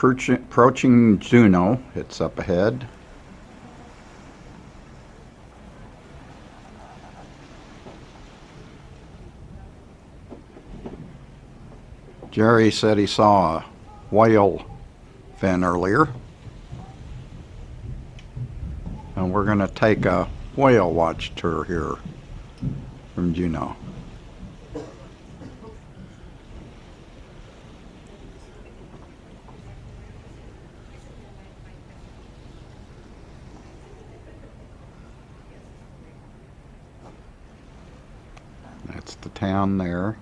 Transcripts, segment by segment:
approaching Juneau. It's up ahead. Jerry said he saw a whale fin earlier. And we're going to take a whale watch tour here from Juneau. That's the town there.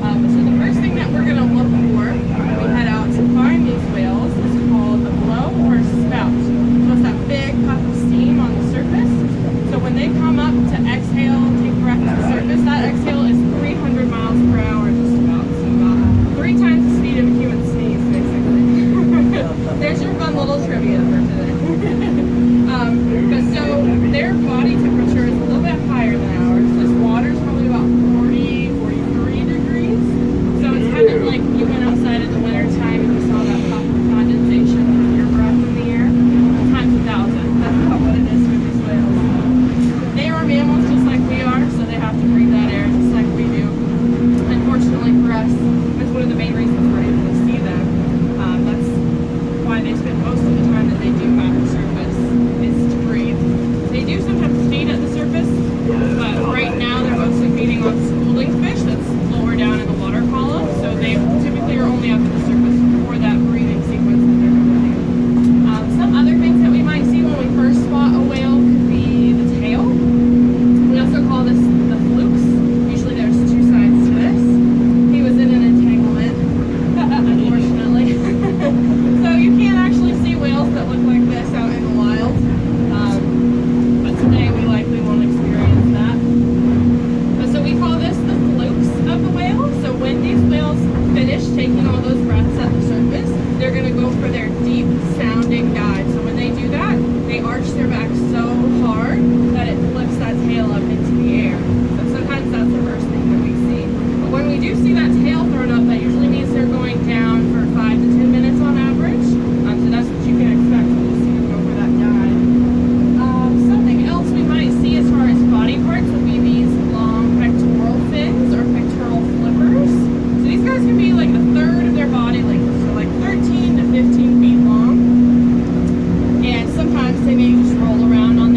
So the first thing that we're going to look for when we head out to find these whales is called a blow or a spout. So it's that big puff of steam on the surface. So when they come up to exhale, take breath to the surface, that exhale is 300 miles per hour just about. So about 3 times the speed of a human sneeze, basically. There's your fun little trivia for today. But so their body temperature is a little bit higher than ours. This water is probably about 40, 43 degrees. So it's kind of like you went outside in the winter time and you saw that puff of condensation from your breath in the air. Times 1,000. That's about what it is for these whales. They are mammals just like we are, so they have to breathe that air just like we do. Unfortunately for us, that's one of the main reasons we're able to see them. That's why they spend most of the time that they do at the surface is to breathe. They do sometimes feed at the surface, but right now they're mostly feeding on schooling fish that's lower down in the water column, so they typically are only up at the surface for that breathing sequence that they're going to do. Some other things that we might see when we first spot a whale could be the tail. We also call this the flukes. Usually there's 2 sides to this. He was in an entanglement, unfortunately. So you can't actually see whales that look like this out in the wild. But today we likely won't experience that. But so we call this the flukes of the whale. So when these whales finish taking all those breaths at the surface, they're going to go for their deep sounding dive. So when they do that, they arch their back so hard that it flips that tail up into the air. So sometimes that's the first thing that we see. But when we do see that tail thrown up, that usually means they're going down for 5 to 10 minutes on average. So that's what you can expect when you see them go for that dive. Something else we might see as far as body parts would be these long pectoral fins or pectoral flippers. So these guys can be like a third of their body length, so like 13 to 15 feet long. And sometimes they may just roll around on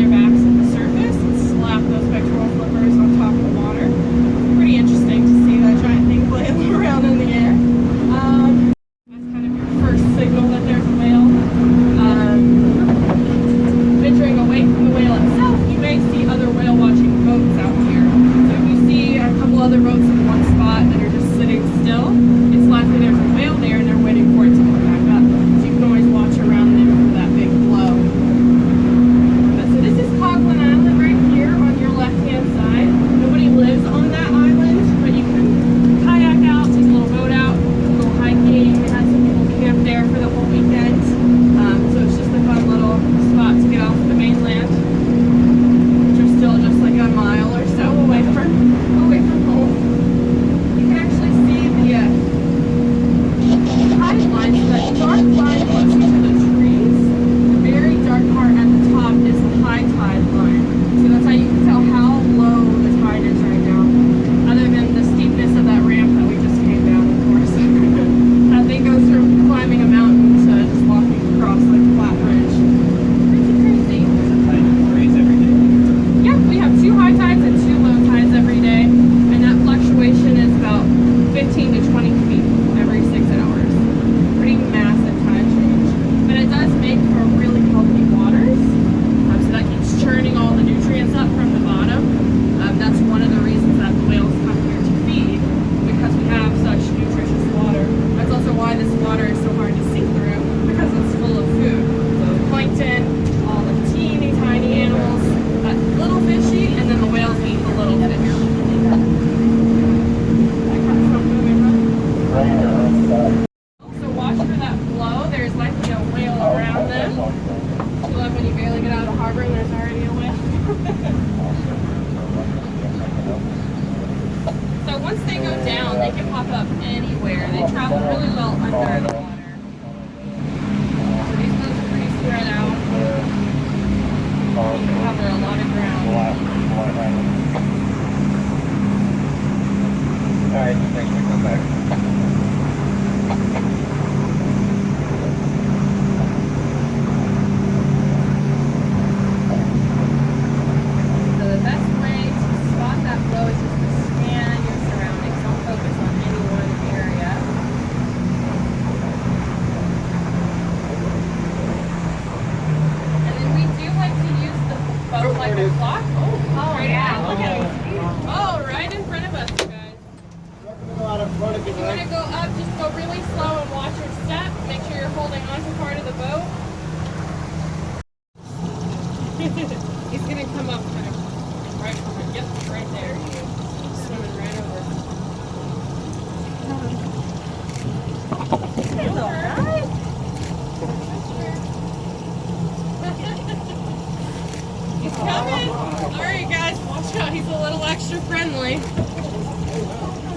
So once they go down, they can pop up anywhere. They travel really well under the water. So these boats are pretty spread out. They can cover a lot of ground. Alright, thanks for coming back. So the best way to spot that flow is just to scan your surroundings. Don't focus on any one area. And then we do like to use the boat like a clock. Oh yeah, look at it. Oh, right in front of us, you guys. If you want to go up, just go really slow and watch your step. Make sure you're holding on to part of the boat. He's gonna come up kind of right over. Yep, right there. Swimming right over. It's alright. He's coming. Alright guys, watch out. He's a little extra friendly.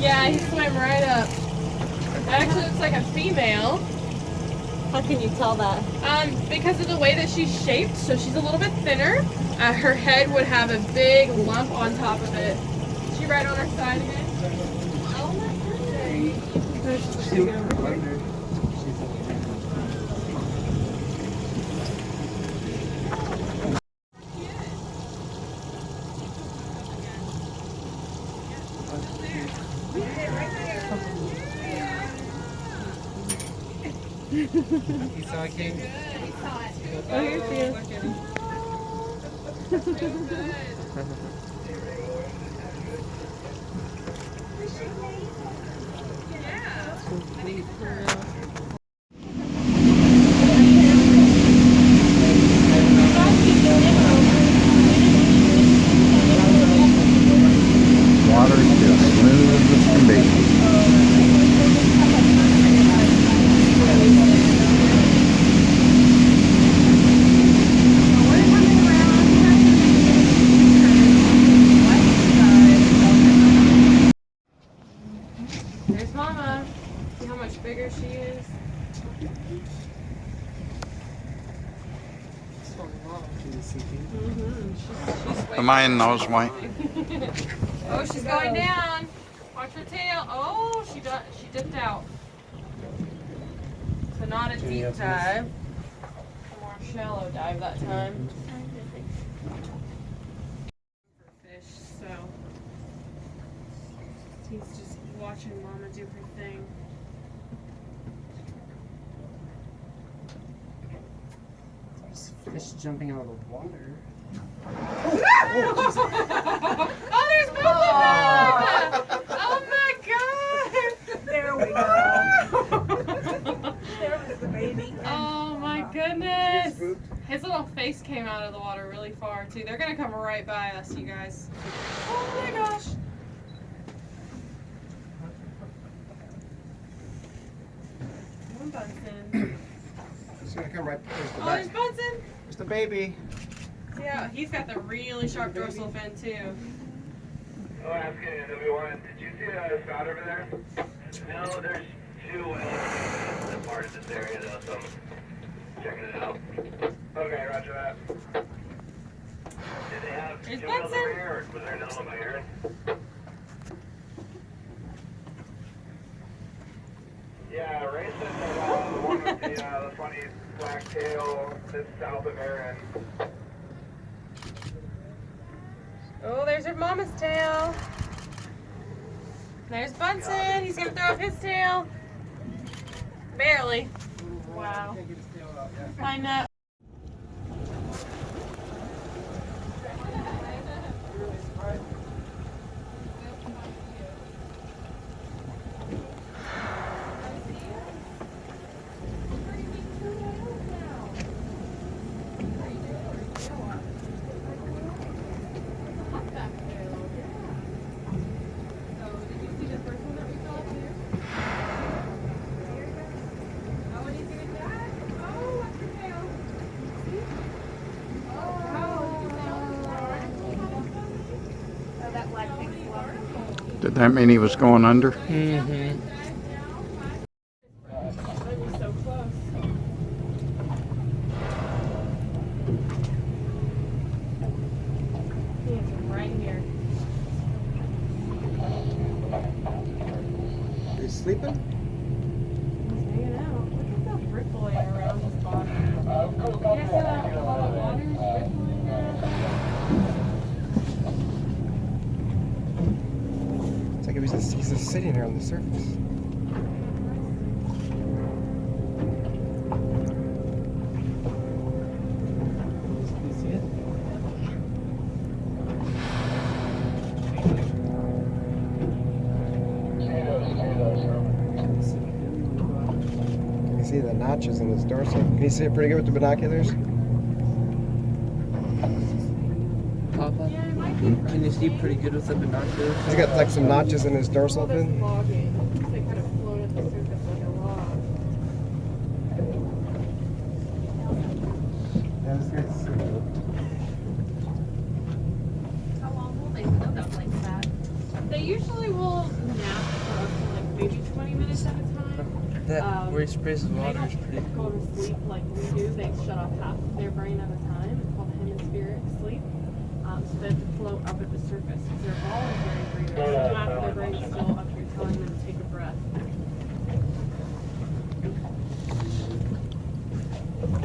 Yeah, he swam right up. That actually looks like a female. How can you tell that? Because of the way that she's shaped, so she's a little bit thinner. Her head would have a big lump on top of it. Is she right on her side again? Oh my goodness. You saw it, King? Oh, here she is. Water's just smooth as can be. There's Mama. See how much bigger she is? She's Am I in those way? Oh, she's going down. Watch her tail. Oh, she dipped out. So not a deep dive. A more shallow dive that time. Fish, so he's just watching Mama do her thing. Fish jumping out of the water. Oh, there's both of them! Oh my god! There we go. There was the baby. Oh my You goodness! spooked? His little face came out of the water really far too. They're gonna come right by us, you guys. Oh my gosh! One Bunsen. It's gonna come right. There's the Oh, there's back. Bunsen! There's the baby. Yeah, he's got the really sharp dorsal fin too. Oh, asking W1, did you see a spout over there? No, there's two elephants in part of this area though, so I'm checking it out. Okay, roger that. Did they have There's two wheels Bunsen. over here, or was there another one by here? Yeah, Ray said that the one with the funny black tail is south of Aaron. Oh, there's her mama's tail. There's Bunsen. He's gonna throw up his tail. Barely. Wow. Can't get his tail out yet. I know. Did that mean he was going under? Mm-hmm. I'd be so close. He is right here. You sleeping? He's hanging out. Look at the rippling around his body. Yeah, see that all the water's rippling around? It's like he's just sitting here on the surface. You see it? Can you see the notches in his dorsal? Can you see it pretty good with the binoculars? Papa, Yeah, it might be. can you see pretty good with the binoculars? He's got like some notches in his dorsal All this fin. logging. They kind of float at the surface like a log. Yeah, this guy's How long will they build up like that? They usually will nap for up to like maybe 20 minutes at a time. That where he sprays his They water don't is pretty go cool. to sleep like we do. They shut off half of their brain at a time. It's called hemispheric sleep. So they have to float up at the surface because they're voluntary breathers. So half of their brain is still up here telling them to take a breath.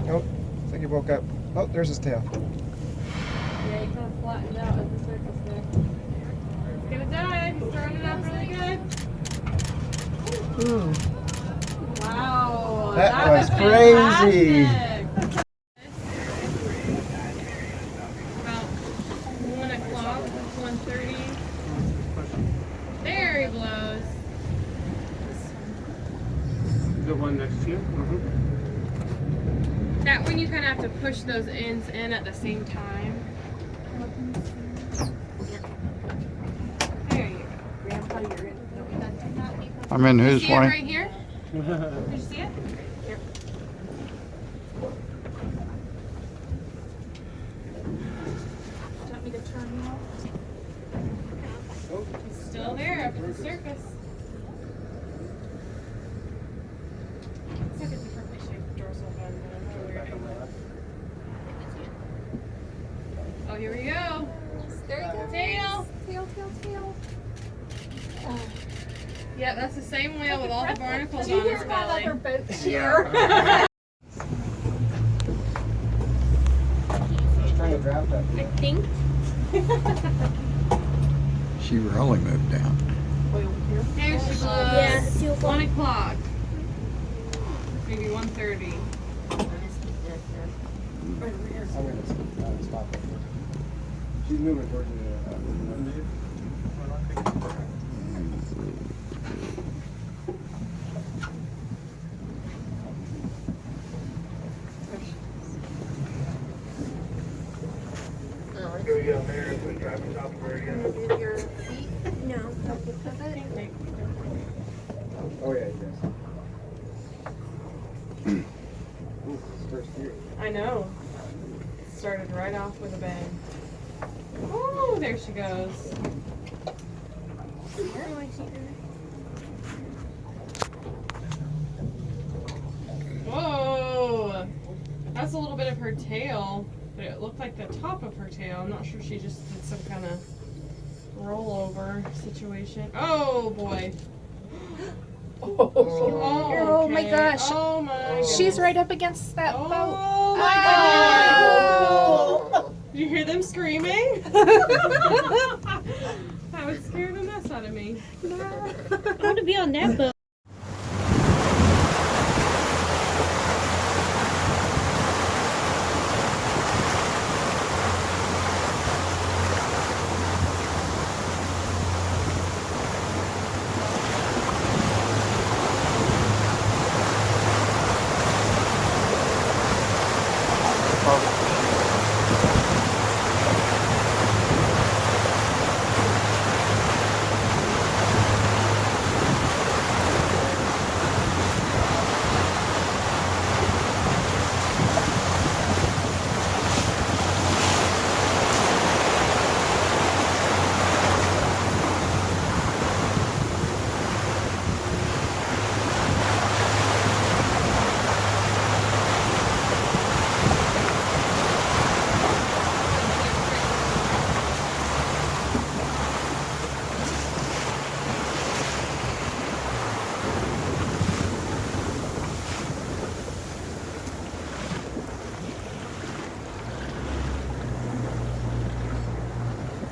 Oh, looks like he woke up. Oh, there's his tail. Yeah, he kind of flattened out at the surface there. He's gonna die. He started out really good. Wow. That was crazy. fantastic. About 1 o'clock, 1:30. There he blows. The one next to you? That one you kind of have to push those ends in at the same time. There you go. Grandpa, you're in. I'm in whose See it way? right here? Did you see it? Here. Do you want me to turn you off? It's still there up at the surface. It's like a differently shaped dorsal fin. But it's a weird angle. Oh, here we go. There you go. Tail. Tail, tail, tail. Yeah, that's the same whale with all the barnacles Do you on hear his that belly. other boat cheer? He's trying to grab that. I think. She really moved down. There she blows. Yeah, 2 o'clock. 1 o'clock. Maybe 1:30. I'm gonna stop it. She's moving towards the. Here we go, Mayor. If we drive the top of her again. Do your feet? No. Don't look at it. Oh yeah, yes. Ooh, it's first year. I know. Started right off with a bang. Oh, there she goes. Oh, I see her. Whoa! That's a little bit of her tail, but it looked like the top of her tail. I'm not sure she just did some kind of rollover situation. Oh boy! Oh my okay. gosh. Oh my gosh. She's right up against that boat. Oh my Oh. god! Did you hear them screaming? That would scare the mess out of me. I want to be on that boat.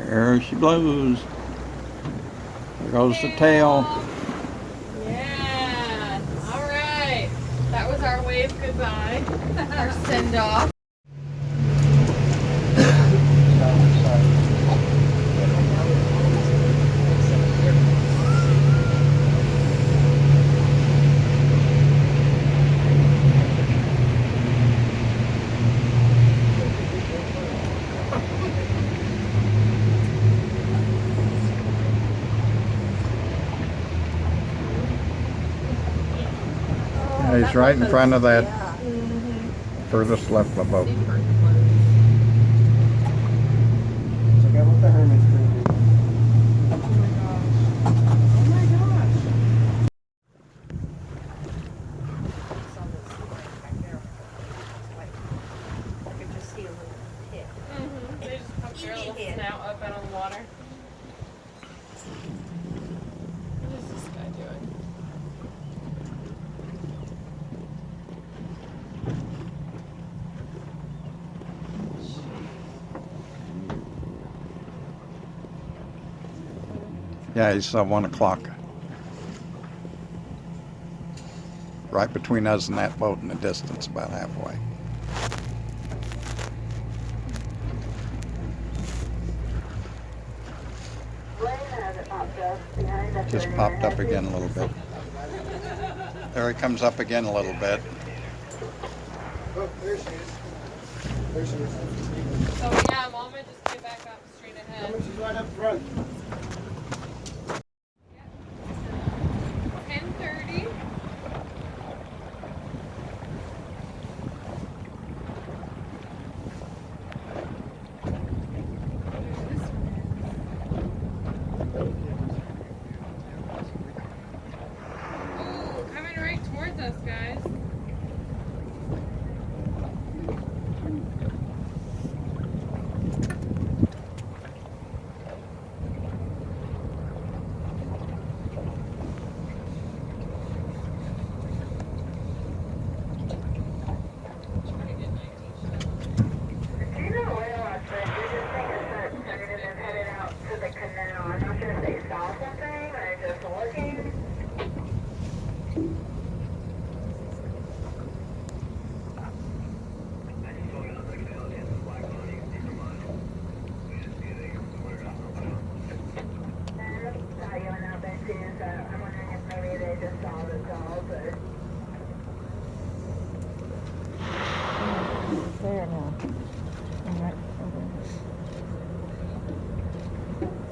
There she blows. There goes the tail. Yeah. All right. That was our wave goodbye. Our send off. Yeah, he's right in front of that furthest left boat. Check out what the hermit's doing. Oh my gosh. Oh my gosh. I could just see a little pit. They just pump their little snout up out of the water. What is this guy doing? Yeah, he's 1 o'clock. Right between us and that boat in the distance, about halfway. Just popped up again a little bit. There he comes up again a little bit. Oh, there she is. There she is. So yeah, Mama just came back up straight ahead. She's right up front. 10:30. Ooh, coming right towards us, guys.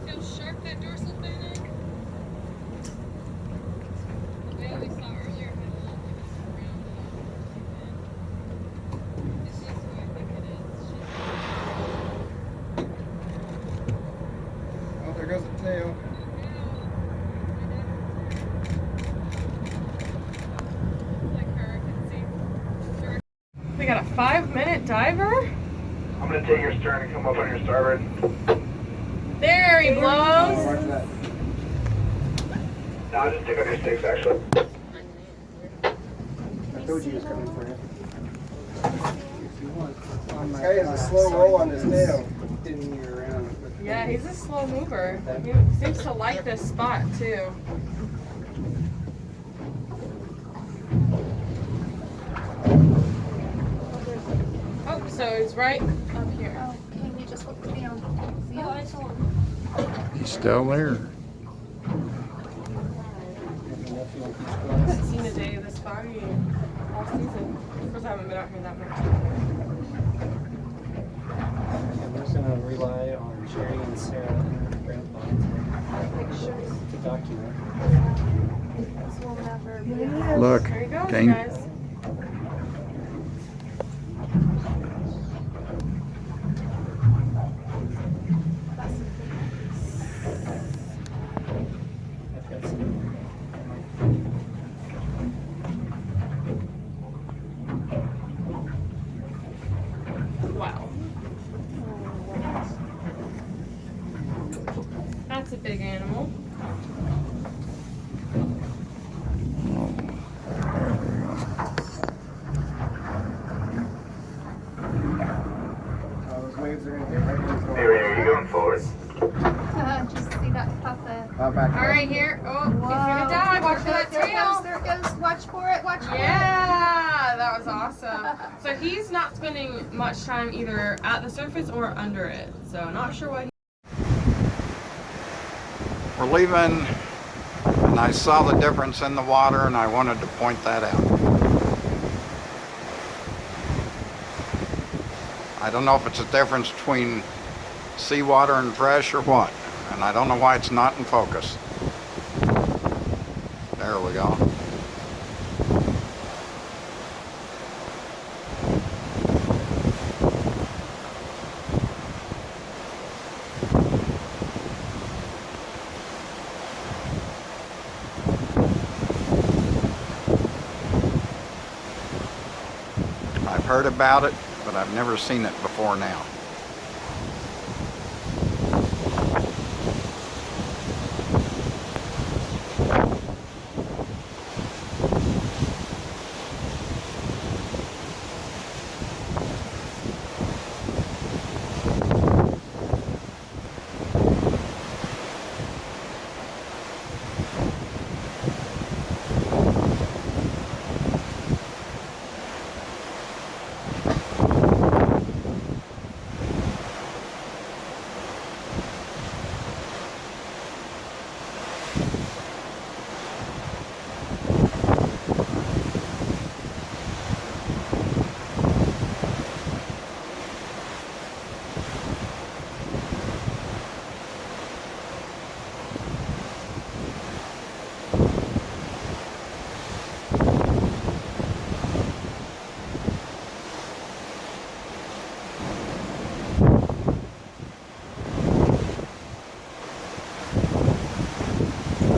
See how sharp that dorsal fin is? The whale we saw earlier had a little bit of round fin. This is who I think it is. Oh, there goes the tail. Like her, I can see. We got a 5-minute diver. I'm gonna take your stern and come up on your starboard. There he Oh, blows. watch that. No, I'll just take up your sticks actually. I told you he was coming for you. This guy has a slow roll on his tail. Yeah, he's a slow mover. He seems to like this spot too. Oh, so he's right up here. Oh, can you just look down? See, I saw him. He's still there. I haven't seen a day this foggy all season. Of course, I haven't been out here that much. I'm just gonna rely on Sherry and Sarah and their grandpa to document. This will never be. Look, There he goes, King. guys. I've got some. Wow. That's a big animal. Those waves are gonna get right into his Hey, are you going forward? Just see that pop up. How back? All right, here. Oh, he's gonna die. Watch for that tail. There it goes. Watch for it. Watch for it. Yeah, that was awesome. So he's not spending much time either at the surface or under it. So not sure why. We're leaving, and I saw the difference in the water, and I wanted to point that out. I don't know if it's a difference between seawater and fresh or what, and I don't know why it's not in focus. There we go. I've heard about it, but I've never seen it before now.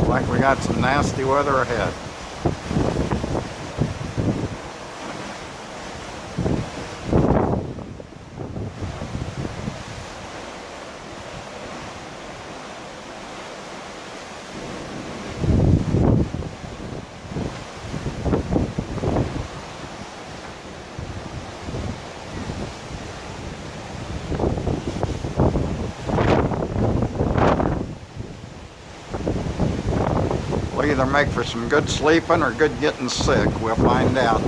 Like we got some nasty weather ahead. Will either make for some good sleeping or good getting sick. We'll find out.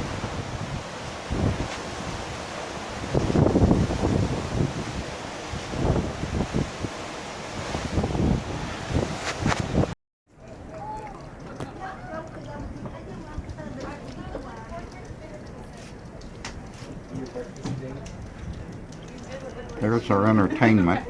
There's our entertainment.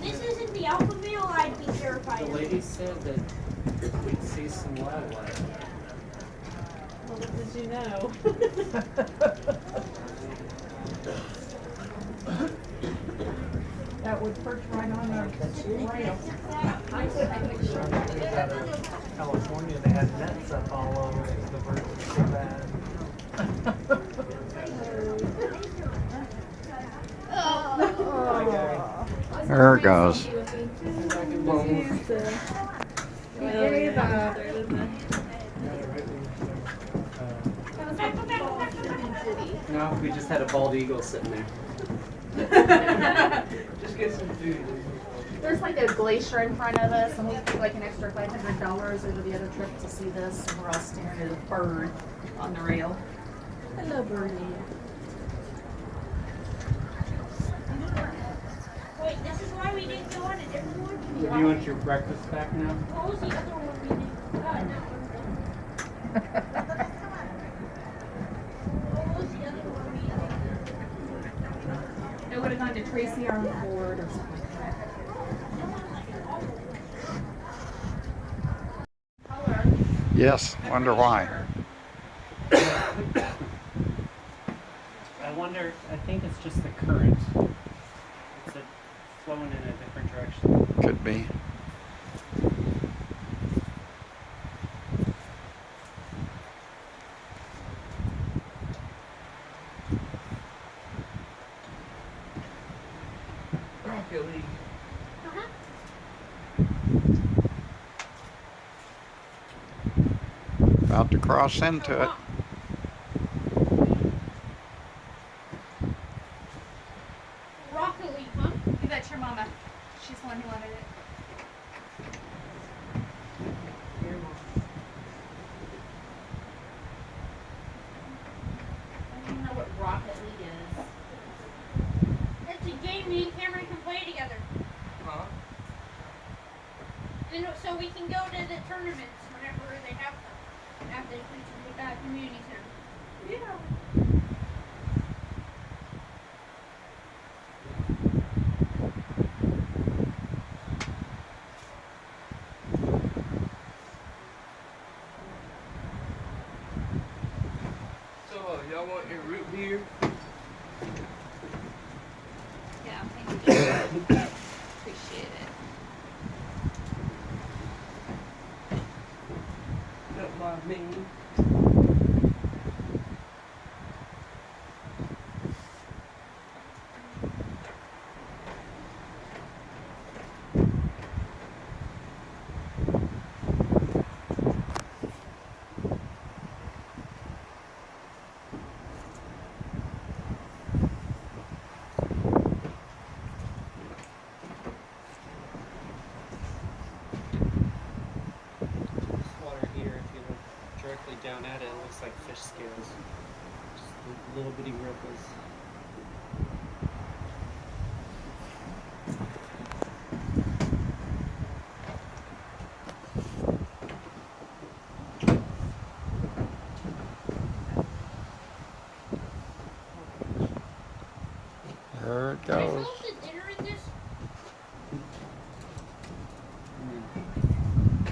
This isn't the alpha male, I'd be terrified The of. lady said that we'd see some wildlife. Well, what did you know? That would perch right on our rail. Out of California, they had nets up all over because the birds were so bad. There it goes. No, we just had a bald eagle sitting there. Just get some food. There's like a glacier in front of us, and we paid like an extra $500 over the other trip to see this, and we're all staring at a bird on the rail. Hello, birdie. Wait, this is why we didn't go on a different one? Do you want your breakfast back now? What was the other one we did? What was the other one we did? It would have gone to Tracy on board or something like that. Yes, wonder why. I wonder, I think it's just the current. It's flowing in a different direction. Could be. Billy. About to cross into it. me and Cameron can play together. Huh? And so we can go to the tournaments whenever they have them at the community center. Yeah. So, y'all want your root beer? Yeah, thank you. Appreciate it. Don't mind me. This water here, if you look directly down at it, it looks like fish scales. Just little bitty ripples. There it Am I goes. supposed to dinner in this?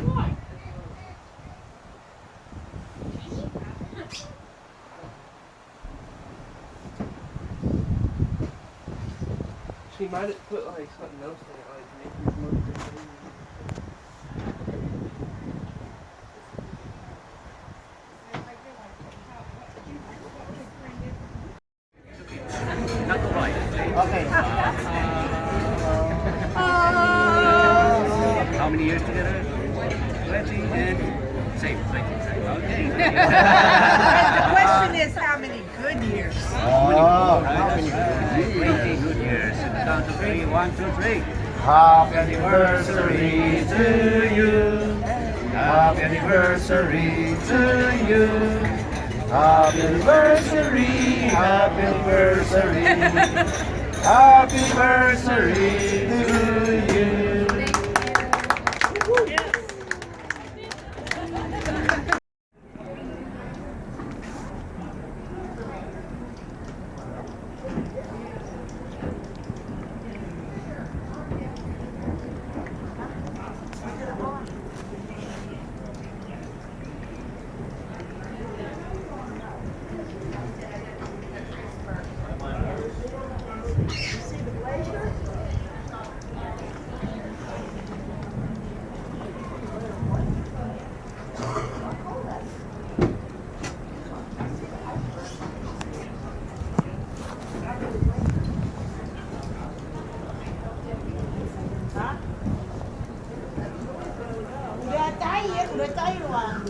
Why? She might have put like something else in it, like Nature's Most or something. How many years together? 20 and same. Okay. The question is how many good years? Oh, how many 20 good years. And count to three. 1, 2, 3. Happy Anniversary to you. Happy anniversary to you. Happy anniversary. Happy anniversary. Happy anniversary to you. Udah cair Wang.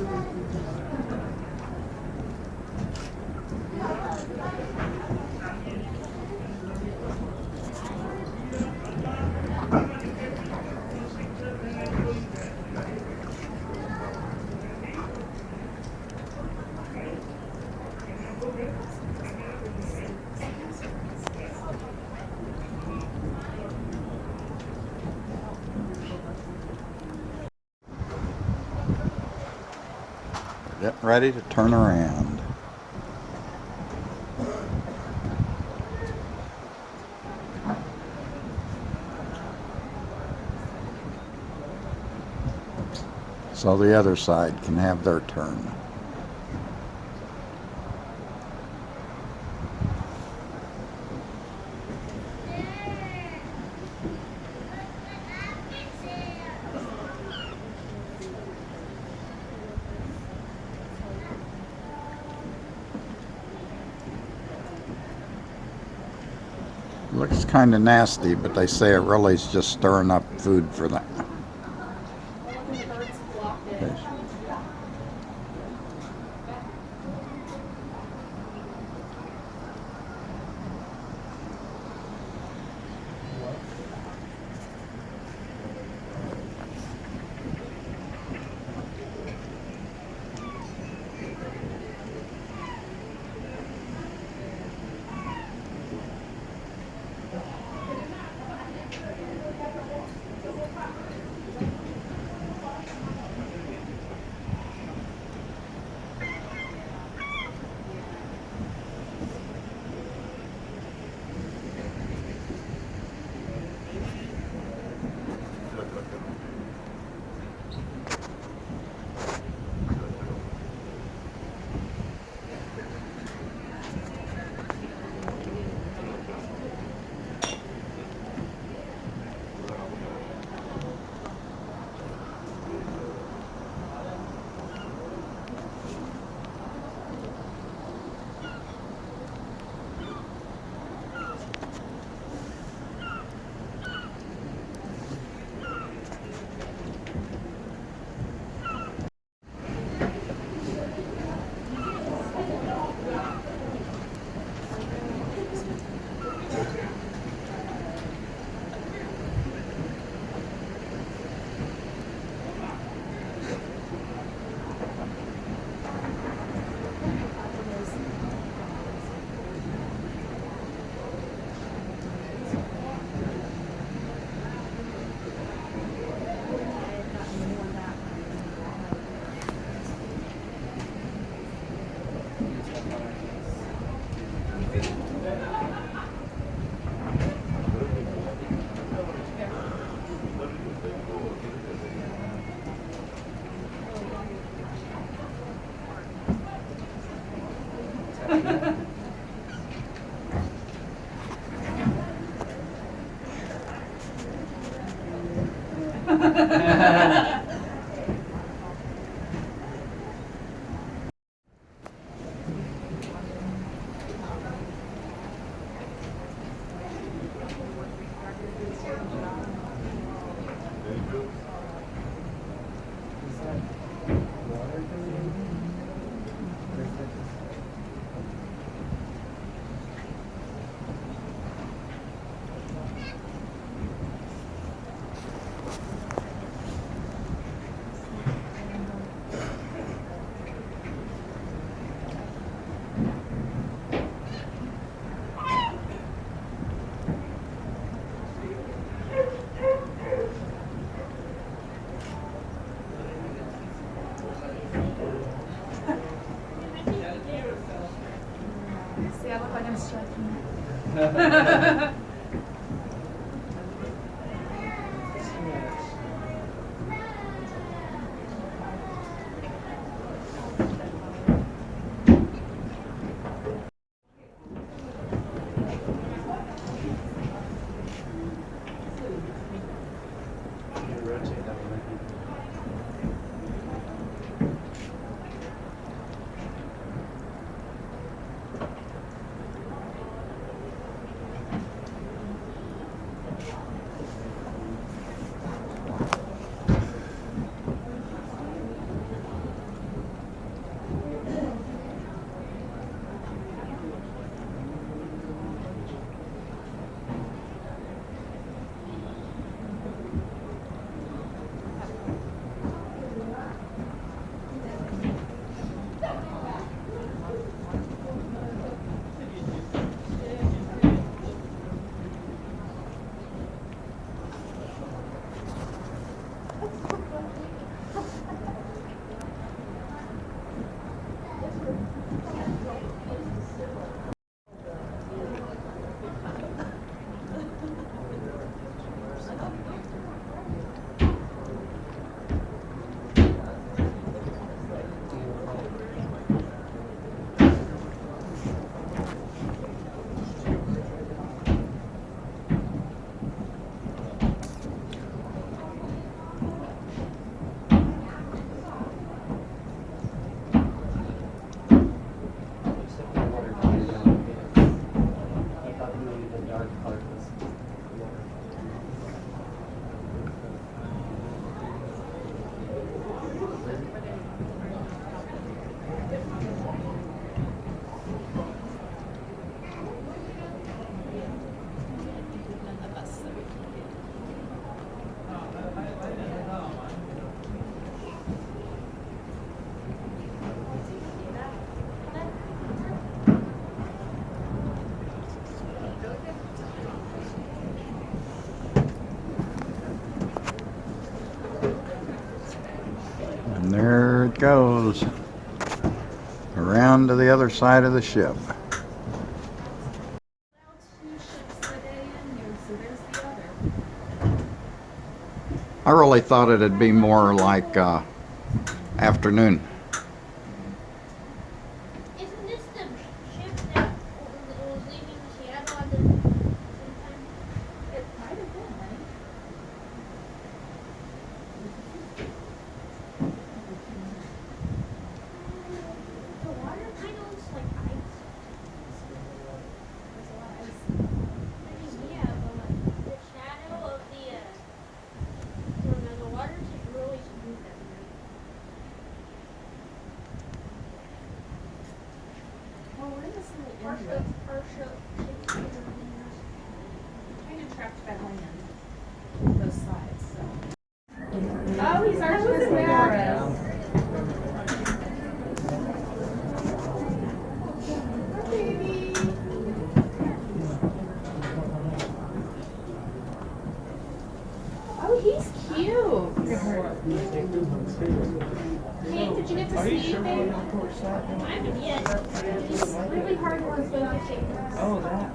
Getting ready to turn around. So the other side can have their turn. Looks kind of nasty, but they say it really is just stirring up food for them. See, I look like I'm stretching. And there it goes. Around to the other side of the ship. I really thought it'd be more like afternoon. Isn't this the ship that was leaving Seattle at the same time? It might have been, honey. The water kind of looks like ice. There's a lot of ice. I mean, yeah, but like the shadow of the water's like really smooth at night. Well, we're in this little Our area. ship. Kind of trapped behind those sides, so. Oh, he's arching his back. Baby. Oh, he's cute. Kate, did you get to see it, babe? I haven't yet. He's really hard ones, but I'll take this. Oh, that.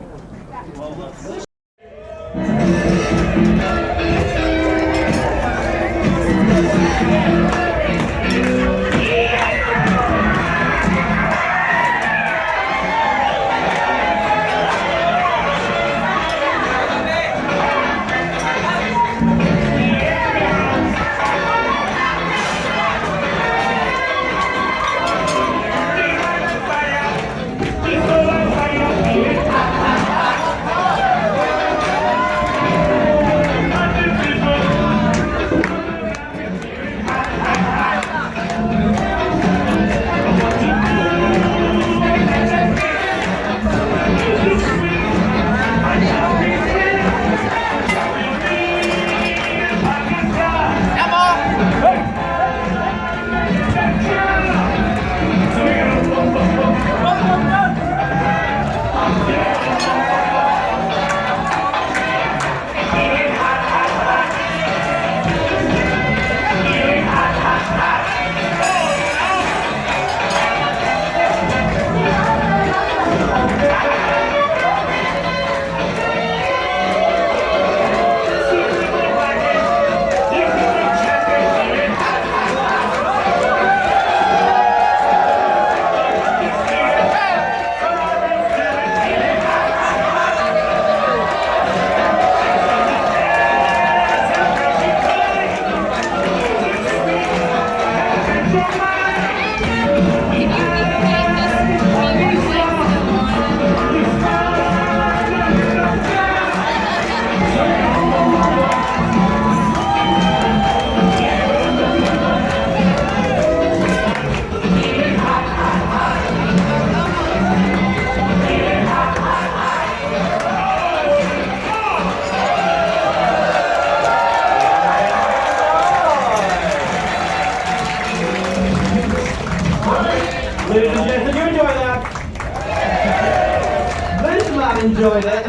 enjoyed it.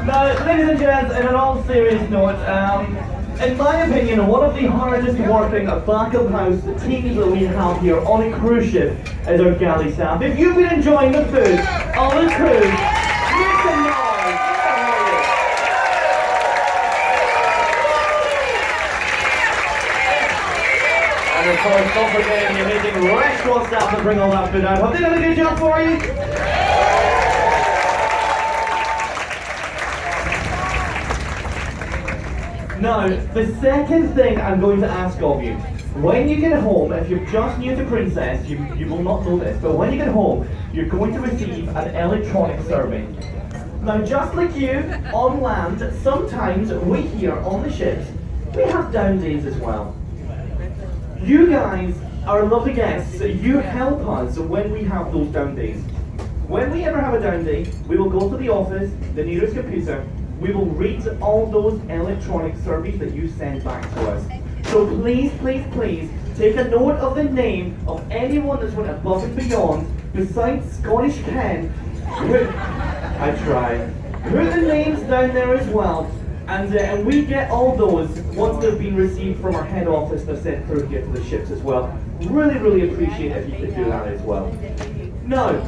Now, ladies and gents, in an all serious note, in my opinion, one of the hardest working back-of-house teams that we have here on a cruise ship is our galley staff. If you've been enjoying the food on the cruise, make some noise. And of course, don't forget the amazing restaurant staff that bring all that food out. Have they done a good job for you? Now, the second thing I'm going to ask of you, when you get home, if you're just new to Princess, you will not know this, but when you get home, you're going to receive an electronic survey. Now, just like you, on land, sometimes we here on the ships, we have down days as well. You guys are lovely guests, you help us when we have those down days. When we ever have a down day, we will go to the office, the nearest computer, we will read all those electronic surveys that you send back to us. So please, please, please, take a note of the name of anyone that's went above and beyond, besides Scottish Ken. I tried. Put the names down there as well, and we get all those once they've been received from our head office. They're sent through here to the ships as well. Really, really appreciate if you could do that as well. Now,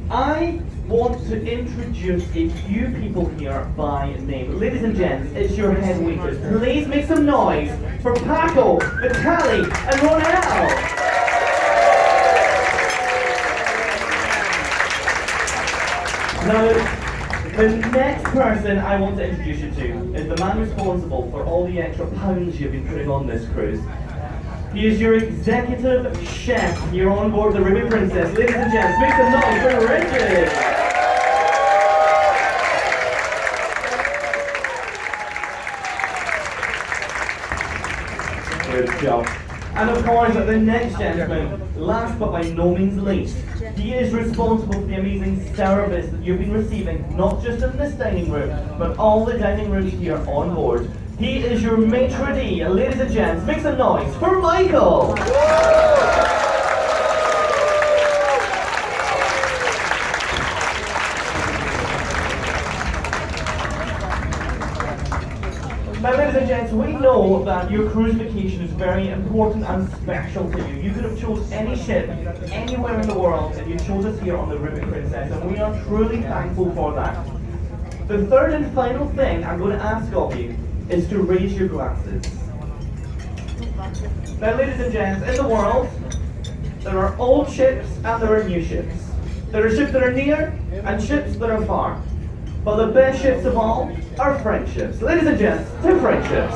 I want to introduce a few people here by name. Ladies and gents, it's your head waiters. Please make some noise for Paco, Vitaly, and Ronel. Now, the next person I want to introduce you to is the man responsible for all the extra pounds you've been putting on this cruise. He is your executive chef here on board the Ruby Princess. Ladies and gents, make some noise for Richard. Good job. And of course, the next gentleman, last but by no means least, he is responsible for the amazing service that you've been receiving, not just in this dining room, but all the dining rooms here on board. He is your maitre d'. Ladies and gents, make some noise for Michael! Now, ladies and gents, we know that your cruise vacation is very important and special to you. You could have chose any ship anywhere in the world, and you chose us here on the Ruby Princess, and we are truly thankful for that. The third and final thing I'm going to ask of you is to raise your glasses. Now, ladies and gents, in the world, there are old ships and there are new ships. There are ships that are near and ships that are far. But the best ships of all are friendships. Ladies and gents, to friendships.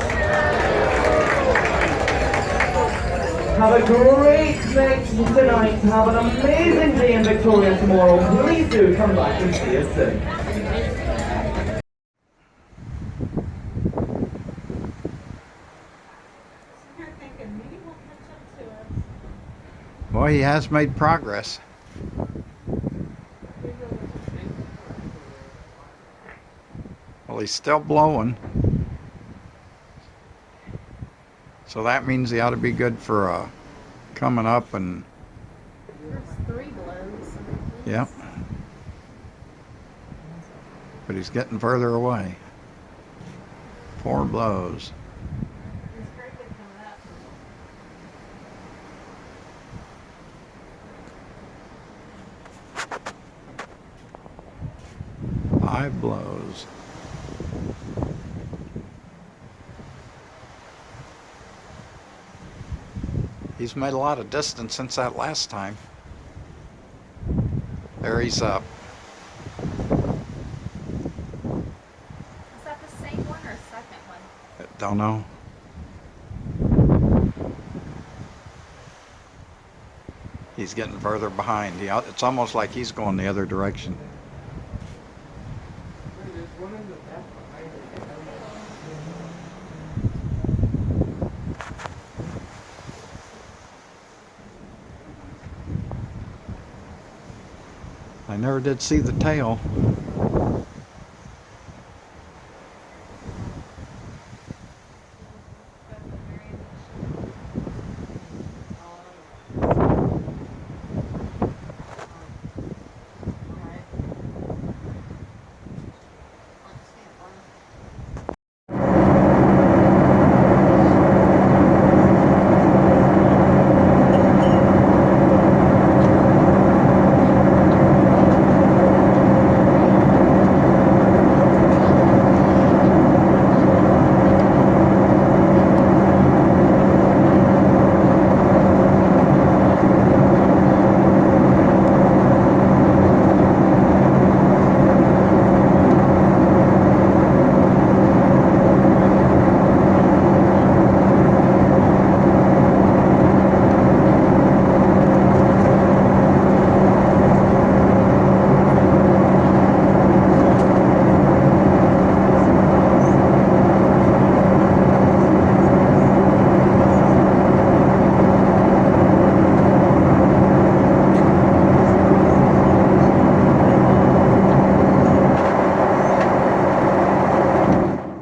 Have a great night tonight. Have an amazing day in Victoria tomorrow. Please do come back and see us soon. Boy, he has made progress. Well, he's still blowing. So that means he ought to be good for coming up and... There's 3 blows. Yep. But he's getting further away. 4 blows. It's very good coming up. 5 blows. He's made a lot of distance since that last time. There he's up. Is that the same one or second one? Don't know. He's getting further behind. It's almost like he's going the other direction. I never did see the tail.